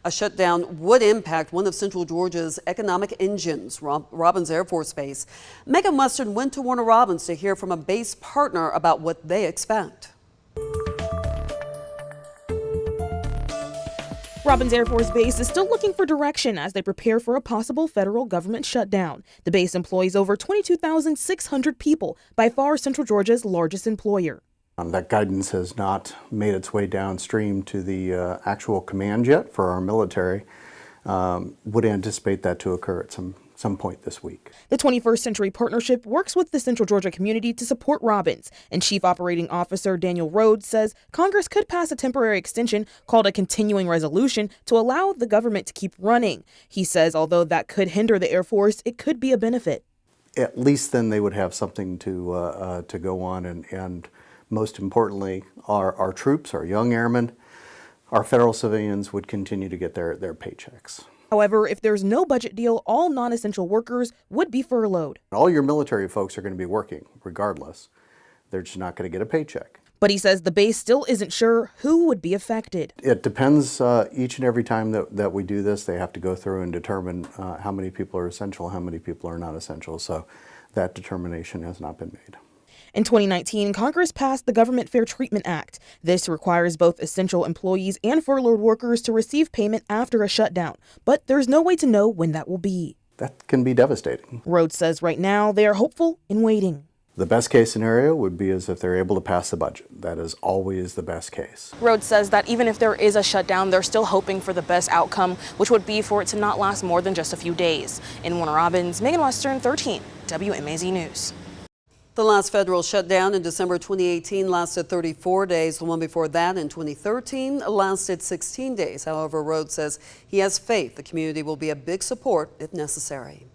A shutdown would impact one of Central Georgia's economic engines, Robins Air Force Base. Megan Western went to Warner Robins to hear from a base partner about what they expect. Robins Air Force Base is still looking for direction as they prepare for a possible federal government shutdown. The base employs over 22,600 people, by far Central Georgia's largest employer. That guidance has not made its way downstream to the actual command yet for our military. Would anticipate that to occur at some point this week. The 21st Century Partnership works with the Central Georgia community to support Robins, and Chief Operating Officer Daniel Rhodes says Congress could pass a temporary extension called a continuing resolution to allow the government to keep running. He says although that could hinder the Air Force, it could be a benefit. At least then they would have something to go on, and most importantly, our troops, our young airmen, our federal civilians would continue to get their paychecks. However, if there's no budget deal, all non-essential workers would be furloughed. All your military folks are going to be working regardless. They're just not going to get a paycheck. But he says the base still isn't sure who would be affected. It depends each and every time that we do this. They have to go through and determine how many people are essential, how many people are not essential. So that determination has not been made. In 2019, Congress passed the Government Fair Treatment Act. This requires both essential employees and furloughed workers to receive payment after a shutdown, but there's no way to know when that will be. That can be devastating. Rhodes says right now they are hopeful and waiting. The best case scenario would be as if they're able to pass the budget. That is always the best case. Rhodes says that even if there is a shutdown, they're still hoping for the best outcome, which would be for it to not last more than just a few days. In Warner Robins, Megan Western, 13, WMAZ News. The last federal shutdown in December 2018 lasted 34 days. The one before that in 2013 lasted 16 days. However, Rhodes says he has faith the community will be a big support if necessary.